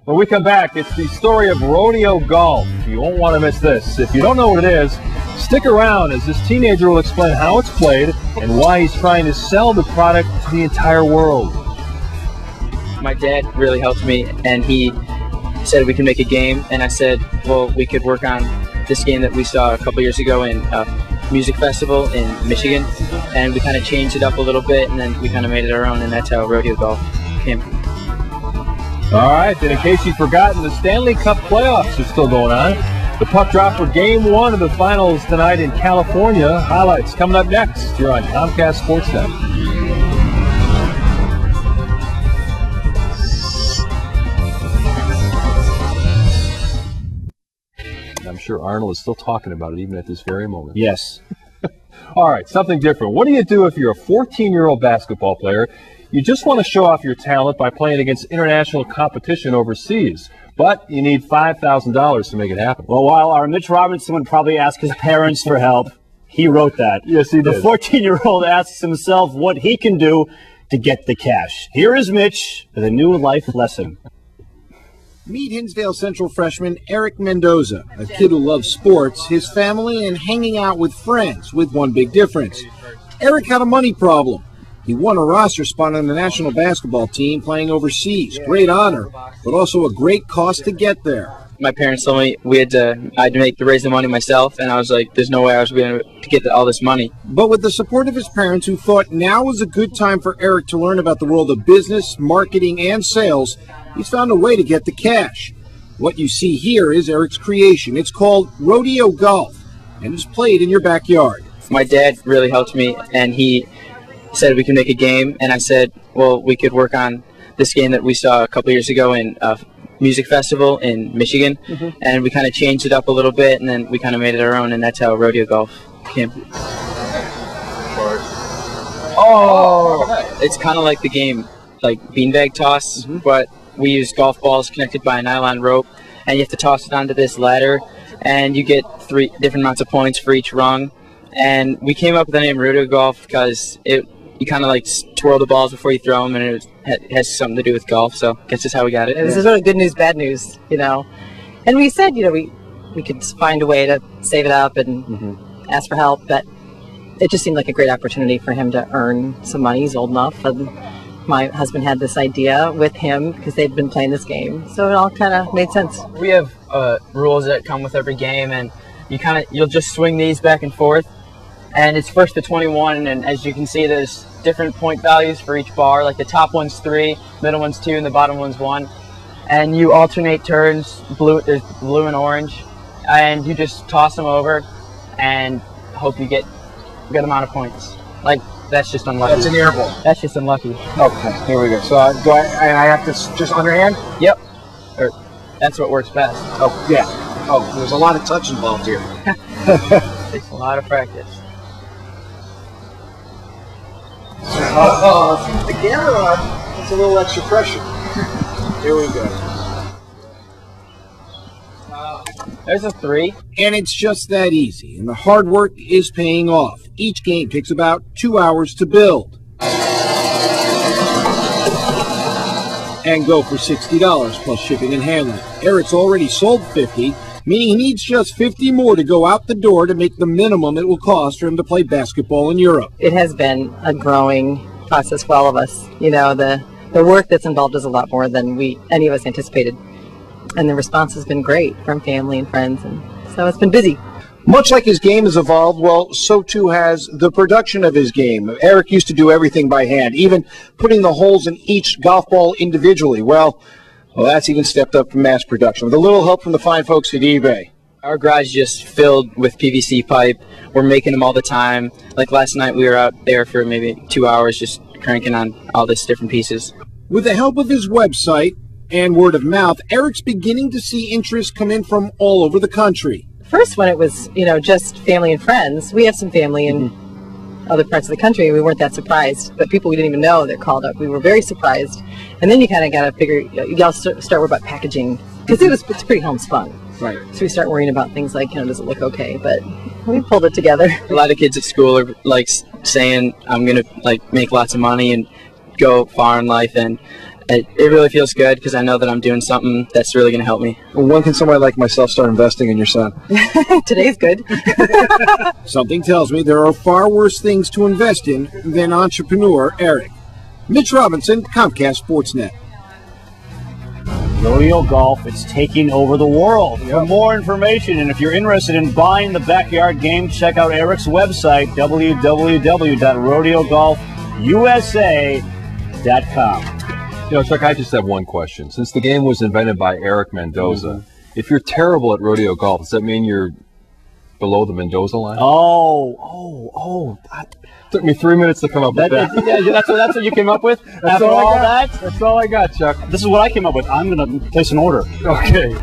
When we come back, it's the story of rodeo golf. You won't want to miss this. If you don't know what it is, stick around as this teenager will explain how it's played and why he's trying to sell the product to the entire world. My dad really helped me, and he said we can make a game, and I said, well, we could work on this game that we saw a couple years ago in a music festival in Michigan, and we kind of changed it up a little bit, and then we kind of made it our own, and that's how rodeo golf came. All right, then in case you've forgotten, the Stanley Cup playoffs are still going on. The puck drop for Game 1 of the finals tonight in California. Highlights coming up next here on Comcast SportsCast. I'm sure Arnold is still talking about it even at this very moment. Yes. All right, something different. What do you do if you're a 14-year-old basketball player? You just want to show off your talent by playing against international competition overseas, but you need $5,000 to make it happen. Well, while our Mitch Robinson would probably ask his parents for help, he wrote that. Yes, he did. The 14-year-old asks himself what he can do to get the cash. Here is Mitch with a new life lesson. Meet Hinsdale Central freshman Erik Mendoza, a kid who loves sports, his family, and hanging out with friends, with one big difference. Erik had a money problem. He won a roster spot on the national basketball team playing overseas. Great honor, but also a great cost to get there. My parents told me I had to raise the money myself, and I was like, there's no way I was going to get all this money. But with the support of his parents, who thought now was a good time for Erik to learn about the world of business, marketing, and sales, he's found a way to get the cash. What you see here is Erik's creation. It's called rodeo golf, and it's played in your backyard. My dad really helped me, and he said we can make a game, and I said, well, we could work on this game that we saw a couple years ago in a music festival in Michigan, and we kind of changed it up a little bit, and then we kind of made it our own, and that's how rodeo golf came. Oh! It's kind of like the game, like beanbag toss, but we use golf balls connected by a nylon rope, and you have to toss it onto this ladder, and you get 3 different amounts of points for each rung. And we came up with the name rodeo golf because you kind of like twirl the balls before you throw them, and it has something to do with golf, so I guess that's how we got it. This is really good news, bad news, you know. And we said, you know, we could find a way to save it up and ask for help, but it just seemed like a great opportunity for him to earn some money. He's old enough, and my husband had this idea with him because they'd been playing this game, so it all kind of made sense. We have rules that come with every game, and you'll just swing these back and forth, and it's first to 21, and as you can see, there's different point values for each bar. Like the top one's 3, middle one's 2, and the bottom one's 1. And you alternate turns. There's blue and orange, and you just toss them over and hope you get a good amount of points. Like, that's just unlucky. That's an air ball. That's just unlucky. Okay, here we go. So I have to just underhand? Yep. That's what works best. Oh, yeah. Oh, there's a lot of touch involved here. Takes a lot of practice. The camera on, it's a little extra pressure. Here we go. There's a 3. And it's just that easy, and the hard work is paying off. Each game takes about 2 hours to build. And go for $60 plus shipping and handling. Erik's already sold 50, meaning he needs just 50 more to go out the door to make the minimum it will cost for him to play basketball in Europe. It has been a growing process for all of us. You know, the work that's involved is a lot more than any of us anticipated. And the response has been great from family and friends, and so it's been busy. Much like his game has evolved, well, so too has the production of his game. Erik used to do everything by hand, even putting the holes in each golf ball individually. Well, that's even stepped up from mass production, with a little help from the fine folks at eBay. Our garage is just filled with PVC pipe. We're making them all the time. Like last night, we were out there for maybe 2 hours just cranking on all these different pieces. With the help of his website and word of mouth, Erik's beginning to see interest come in from all over the country. First, when it was, you know, just family and friends, we have some family in other parts of the country, and we weren't that surprised. But people we didn't even know that called up, we were very surprised. And then you kind of got to figure, you got to start worrying about packaging, because it's pretty homespun. Right. So we start worrying about things like, you know, does it look okay? But we pulled it together. A lot of kids at school are like saying, I'm gonna like make lots of money and go far in life, and it really feels good because I know that I'm doing something that's really going to help me. When can somebody like myself start investing in your son? Today's good. Something tells me there are far worse things to invest in than entrepreneur Erik. Mitch Robinson, Comcast Sportsnet. Rodeo golf, it's taking over the world. For more information, and if you're interested in buying the backyard game, check out Erik's website, www.rodeogolfusa.com. Chuck, I just have one question. Since the game was invented by Erik Mendoza, if you're terrible at rodeo golf, does that mean you're below the Mendoza line? Took me 3 minutes to come up with that. That's what you came up with? That's all I got, Chuck. This is what I came up with. I'm going to place an order. Okay.